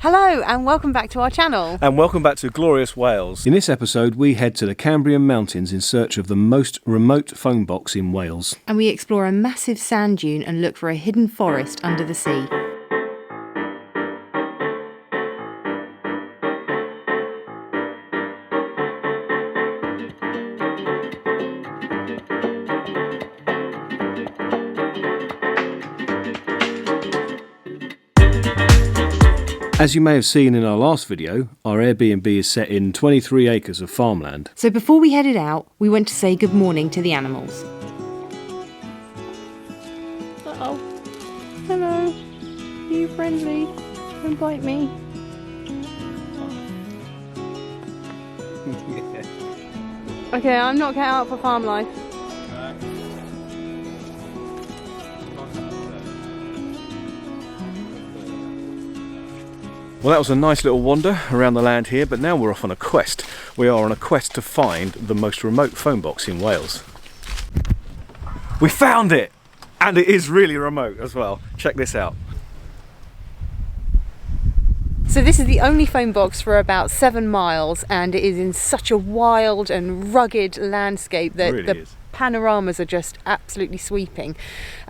Hello and welcome back to our channel. And welcome back to glorious Wales. In this episode we head to the Cambrian Mountains in search of the most remote phone box in Wales. And we explore a massive sand dune and look for a hidden forest under the sea. As you may have seen in our last video, our Airbnb is set in 23 acres of farmland. So before we headed out, we went to say good morning to the animals. Uh-oh. Hello. Are you friendly? Don't bite me. Okay, I'm not cut out for farm life. Well, that was a nice little wander around the land here, but now we're off on a quest. We are on a quest to find the most remote phone box in Wales. We found it! And it is really remote as well. Check this out. So this is the only phone box for about 7 miles, and it is in such a wild and rugged landscape that It really is. Panoramas are just absolutely sweeping.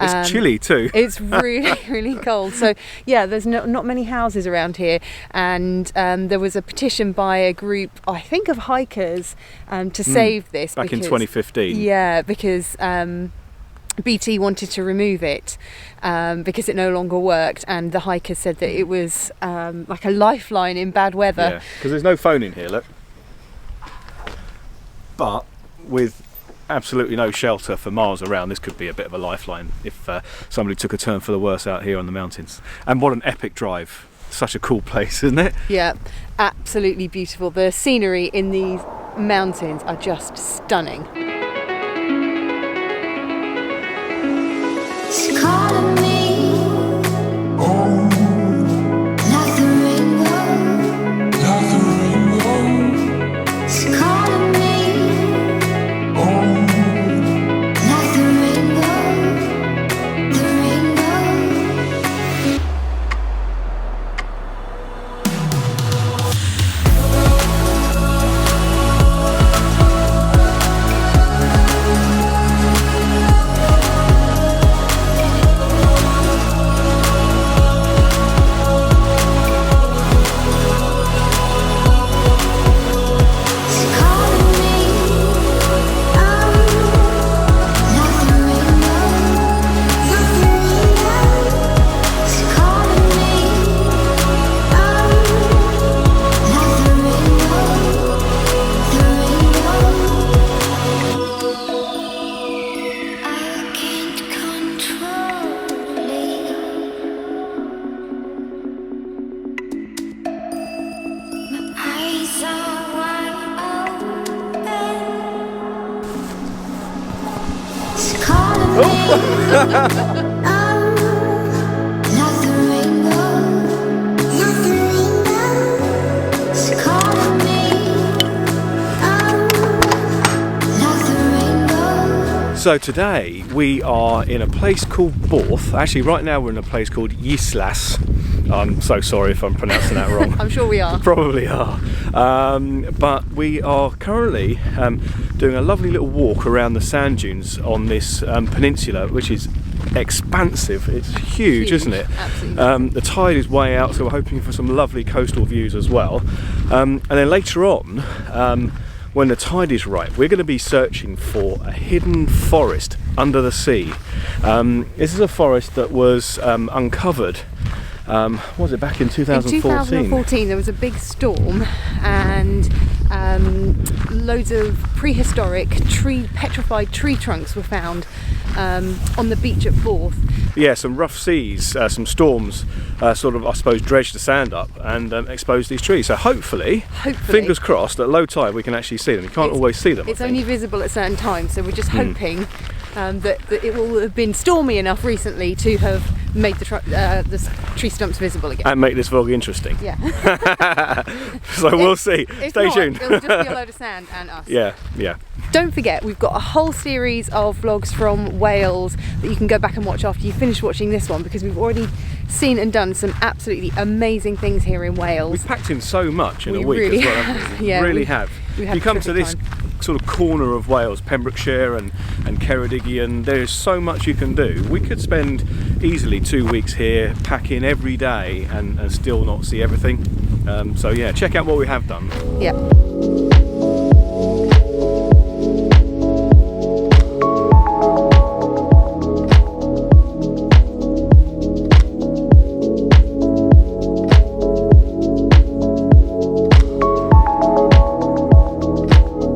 It's chilly too. It's really, really cold. So yeah, there's not many houses around here, and there was a petition by a group, I think, of hikers to save this. Back in 2015. Yeah, because BT wanted to remove it because it no longer worked, and the hikers said that it was like a lifeline in bad weather. Yeah, because there's no phone in here, look. But with absolutely no shelter for miles around, this could be a bit of a lifeline if somebody took a turn for the worse out here on the mountains. And what an epic drive. Such a cool place, isn't it? Yeah, absolutely beautiful. The scenery in these mountains are just stunning. She's calling me, like the rainbow, like the rainbow. She's calling me, like the rainbow, the rainbow. So today we are in a place called Borth. Actually, right now we're in a place called Islas. I'm so sorry if I'm pronouncing that wrong. I'm sure we are. Probably are. But we are currently doing a lovely little walk around the sand dunes on this peninsula, which is expansive. It's huge, isn't it? Absolutely. The tide is way out, so we're hoping for some lovely coastal views as well. And then later on, when the tide is right, we're going to be searching for a hidden forest under the sea. This is a forest that was uncovered, was it back in 2014? In 2014 there was a big storm, and loads of prehistoric petrified tree trunks were found on the beach at Borth. Yeah, some rough seas, some storms sort of, I suppose, dredged the sand up and exposed these trees. So hopefully, fingers crossed, at low tide we can actually see them. You can't always see them. It's only visible at certain times, so we're just hoping that it will have been stormy enough recently to have made the tree stumps visible again. And make this vlog interesting. Yeah. So we'll see. If Stay not, tuned. It'll just be a load of sand and us. Yeah, yeah. Don't forget, we've got a whole series of vlogs from Wales that you can go back and watch after you finish watching this one, because we've already seen and done some absolutely amazing things here in Wales. We've packed in so much in We a week really as well, have. haven't we? Yeah, really we have. had You come a to terrific this sort of corner of Wales, Pembrokeshire and Ceredigion, there's so much you can do. We could spend easily 2 weeks here, pack in every day and still not see everything. So yeah, check out what we have done. Yeah.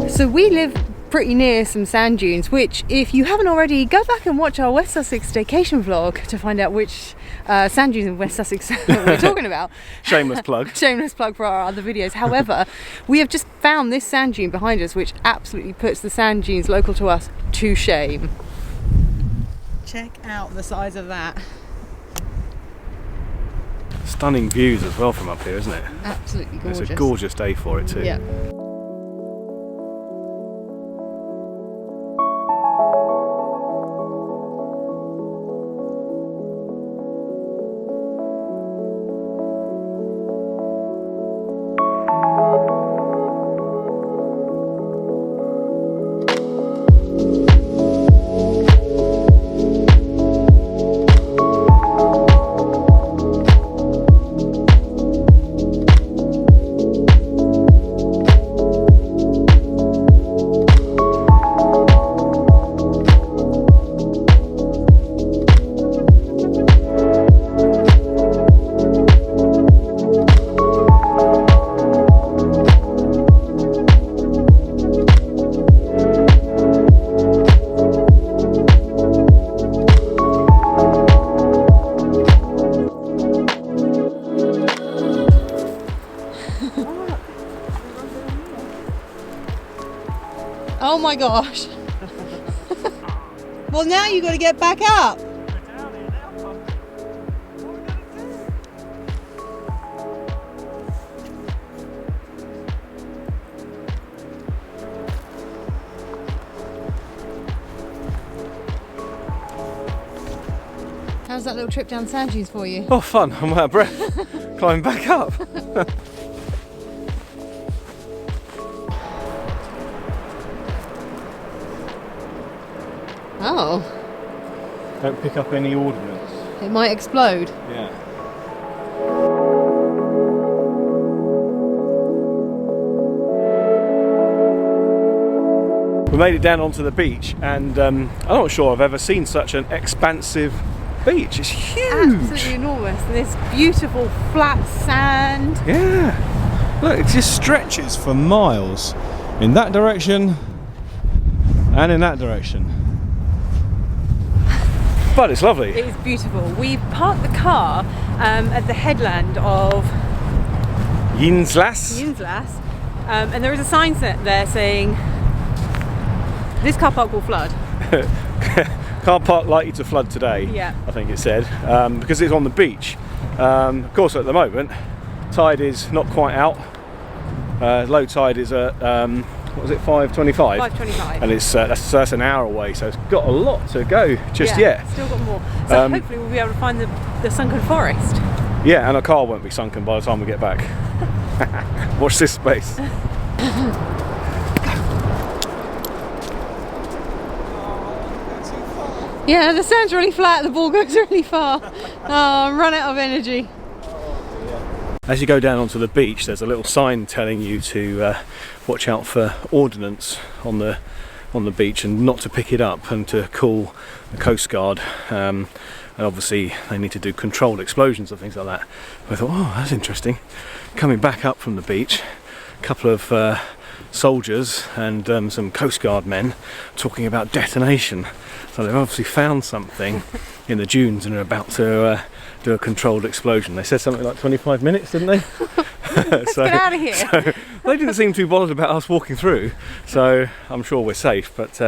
So we live pretty near some sand dunes, which, if you haven't already, go back and watch our West Sussex staycation vlog to find out which sand dunes in West Sussex we're talking about. Shameless plug. Shameless plug for our other videos. However, we have just found this sand dune behind us, which absolutely puts the sand dunes local to us to shame. Check out the size of that. Stunning views as well from up here, isn't it? Absolutely gorgeous. It's a gorgeous day for it too. Yeah. Oh my gosh. Well, now you've got to get back up. How's that little trip down sand dunes for you? Oh, fun. I'm out of breath. Climbing back up. Oh, Don't pick up any ordnance. it might explode. Yeah. We made it down onto the beach, and I'm not sure I've ever seen such an expansive beach. It's huge. Absolutely enormous. And this beautiful flat sand. Yeah. Look, it just stretches for miles in that direction and in that direction. But it's lovely. It is beautiful. We've parked the car at the headland of Yinslas. Yinslas, and there is a sign there saying this car park will flood. Car park likely to flood today. Yeah. I think it said, because it's on the beach. Of course, at the moment, tide is not quite out. Low tide is at what was it, 5:25? 5:25. And it's that's an hour away, so it's got a lot to go just yet. Still got more. So hopefully we'll be able to find the sunken forest. Yeah, and our car won't be sunken by the time we get back. Watch this space. Yeah, the sand's really flat, the ball goes really far. Oh, I'm run out of energy. As you go down onto the beach, there's a little sign telling you to watch out for ordnance on the beach and not to pick it up, and to call the Coast Guard. And obviously they need to do controlled explosions and things like that. I thought, oh, that's interesting. Coming back up from the beach, a couple of soldiers and some Coast Guard men talking about detonation. So they've obviously found something in the dunes and are about to do a controlled explosion. They said something like 25 minutes, didn't they? Let's get out of here. So they didn't seem too bothered about us walking through, so I'm sure we're safe. But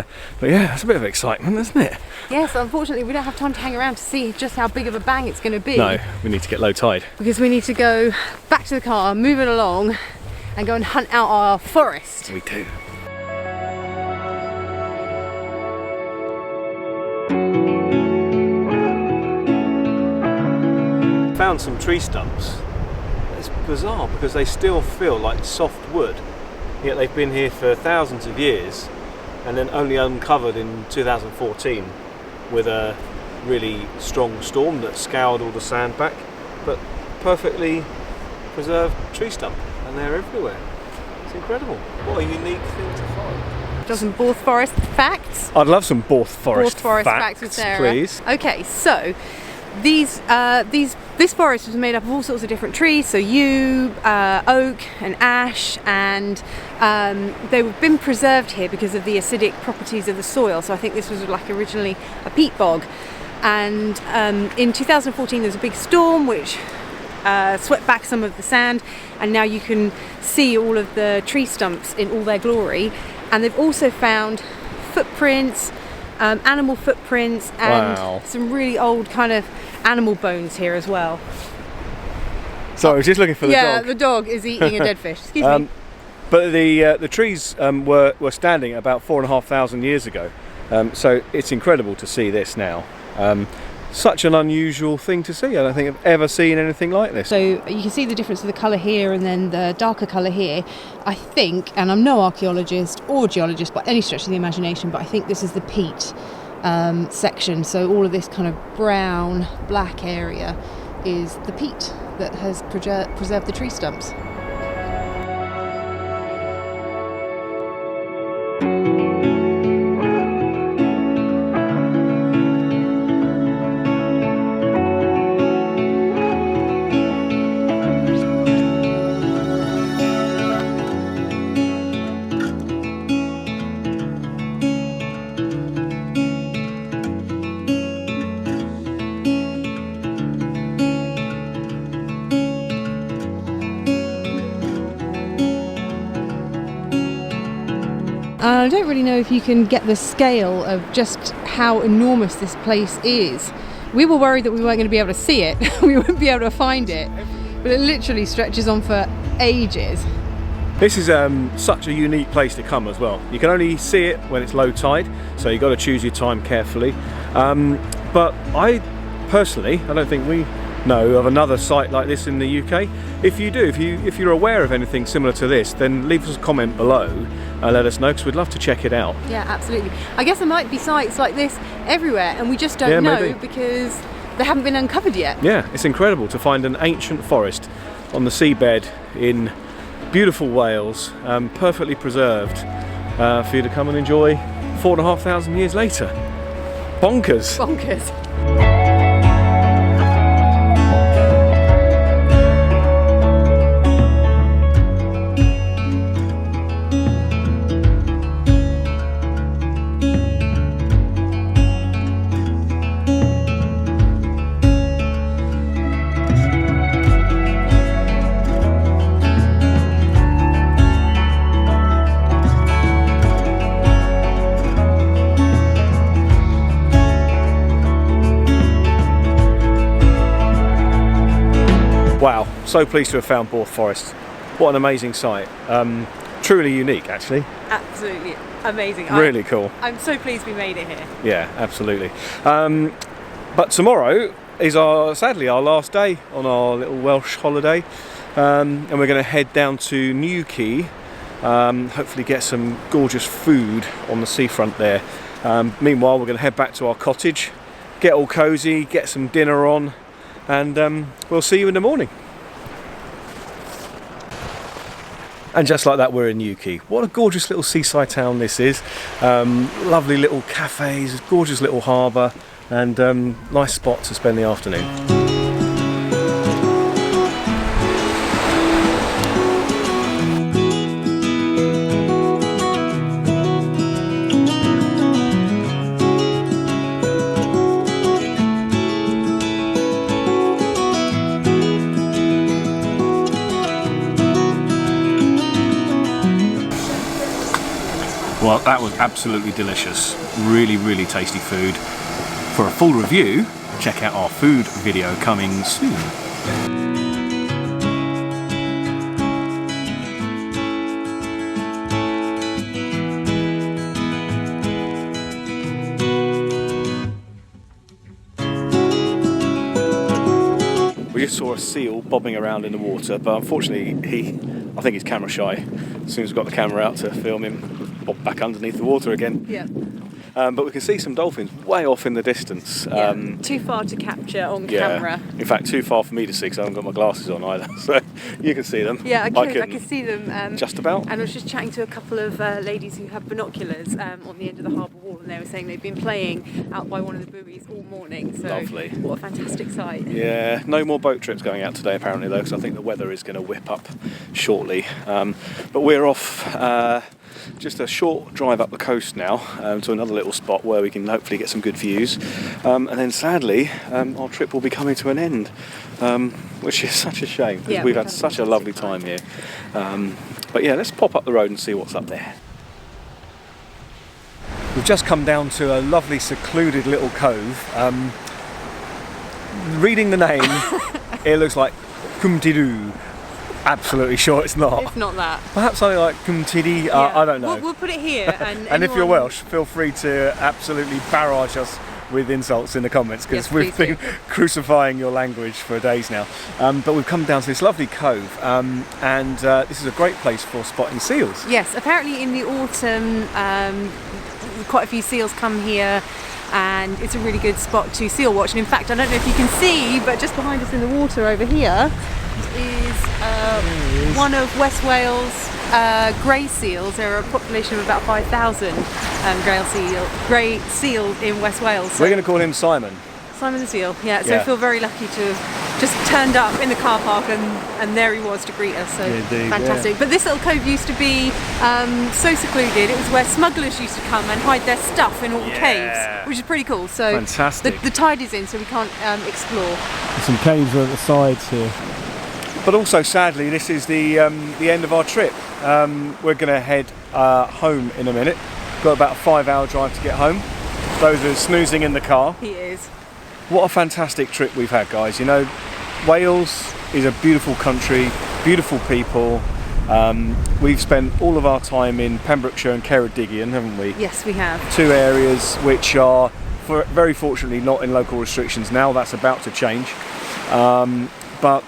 yeah, it's a bit of excitement, isn't it? Yes, unfortunately we don't have time to hang around to see just how big of a bang it's going to be. No, we need to get low tide. Because we need to go back to the car, move it along, and go and hunt out our forest. We do. Found some tree stumps. It's bizarre because they still feel like soft wood, yet they've been here for thousands of years and then only uncovered in 2014 with a really strong storm that scoured all the sand back, but perfectly preserved tree stump, and they're everywhere. It's incredible. What a unique thing to find. Got some Borth forest facts. I'd love some Borth forest, facts with Sarah. please. Okay, so this forest was made up of all sorts of different trees, so yew, oak and ash, and they've been preserved here because of the acidic properties of the soil. So I think this was like originally a peat bog, and in 2014 there was a big storm which swept back some of the sand, and now you can see all of the tree stumps in all their glory. And they've also found footprints, animal footprints, and some really old kind of animal bones here as well. Sorry, I was just looking for the dog. Yeah, the dog is eating a dead fish. Excuse me. But the trees were standing about 4,500 years ago, so it's incredible to see this now. Such an unusual thing to see. I don't think I've ever seen anything like this. So you can see the difference of the colour here and then the darker colour here. I think, and I'm no archaeologist or geologist by any stretch of the imagination, but I think this is the peat section. So all of this kind of brown, black area is the peat that has preserved the tree stumps. I don't really know if you can get the scale of just how enormous this place is. We were worried that we weren't going to be able to see it, we wouldn't be able to find it, but it literally stretches on for ages. This is such a unique place to come as well. You can only see it when it's low tide, so you've got to choose your time carefully. But I personally, I don't think we know of another site like this in the UK. If you do, if you're aware of anything similar to this, then leave us a comment below and let us know, because we'd love to check it out. Yeah, absolutely. I guess there might be sites like this everywhere and we just don't know maybe. Because they haven't been uncovered yet. Yeah, it's incredible to find an ancient forest on the seabed in beautiful Wales, perfectly preserved, for you to come and enjoy 4,500 years later. Bonkers. Bonkers. Wow, so pleased to have found Borth Forest. What an amazing site. Truly unique, actually. Absolutely amazing. Really cool. I'm so pleased we made it here. Yeah, absolutely. But tomorrow is sadly our last day on our little Welsh holiday, and we're going to head down to Newquay, hopefully get some gorgeous food on the seafront there. Meanwhile, we're going to head back to our cottage, get all cosy, get some dinner on, and we'll see you in the morning. And just like that, we're in Newquay. What a gorgeous little seaside town this is. Lovely little cafes, gorgeous little harbour, and nice spot to spend the afternoon. Well, that was absolutely delicious. Really, really tasty food. For a full review, check out our food video coming soon. We just saw a seal bobbing around in the water, but unfortunately I think he's camera shy. As soon as we got the camera out to film him, bob back underneath the water again. Yeah. But we can see some dolphins way off in the distance. Too far to capture on camera. In fact, too far for me to see because I haven't got my glasses on either. So you can see them. Yeah, I can see them. Just about. And I was just chatting to a couple of ladies who have binoculars on the end of the harbour wall, and they were saying they've been playing out by one of the buoys all morning. So lovely. What a fantastic sight. Yeah, no more boat trips going out today apparently though, because I think the weather is going to whip up shortly. But we're off. Just a short drive up the coast now to another little spot where we can hopefully get some good views, and then sadly our trip will be coming to an end, which is such a shame because we've had such a lovely time here. But yeah, let's pop up the road and see what's up there. We've just come down to a lovely secluded little cove. Reading the name, it looks like Cwmtydw. Absolutely sure it's not. It's not that. Perhaps something like Cwmtydw, I don't know. We'll put it here. And if you're Welsh, feel free to absolutely barrage us with insults in the comments because we've been crucifying your language for days now. But we've come down to this lovely cove and this is a great place for spotting seals. Yes, apparently in the autumn quite a few seals come here, and it's a really good spot to seal watch. And in fact, I don't know if you can see, but just behind us in the water over here is one of West Wales' grey seals. There are a population of about 5,000 grey seals in West Wales. So we're going to call him Simon. Simon the seal, yeah. So I feel very lucky to have just turned up in the car park and there he was to greet us. So indeed, fantastic. Yeah. But this little cove used to be so secluded. It was where smugglers used to come and hide their stuff in all the caves, which is pretty cool. So fantastic. The tide is in, so we can't explore. There's some caves at the sides here. But also, sadly, this is the end of our trip. We're going to head home in a minute. Got about a 5-hour drive to get home. Those are snoozing in the car. He is. What a fantastic trip we've had, guys. You know, Wales is a beautiful country, beautiful people. We've spent all of our time in Pembrokeshire and Ceredigion, haven't we? Yes, we have. 2 areas which are, very fortunately, not in local restrictions now. That's about to change. But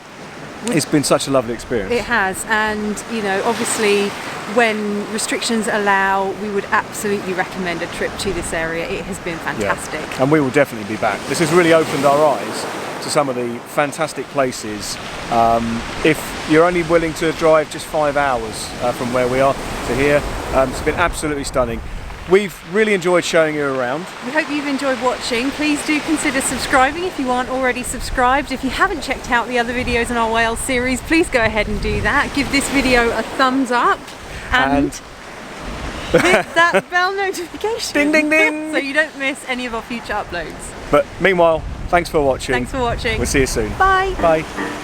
it's been such a lovely experience. It has, and you know, obviously when restrictions allow, we would absolutely recommend a trip to this area. It has been fantastic. Yeah. And we will definitely be back. This has really opened our eyes to some of the fantastic places. If you're only willing to drive just 5 hours from where we are to here, it's been absolutely stunning. We've really enjoyed showing you around. We hope you've enjoyed watching. Please do consider subscribing if you aren't already subscribed. If you haven't checked out the other videos in our Wales series, please go ahead and do that. Give this video a thumbs up and hit that bell notification. Ding, ding, ding. So you don't miss any of our future uploads. But meanwhile, thanks for watching. Thanks for watching. We'll see you soon. Bye. Bye.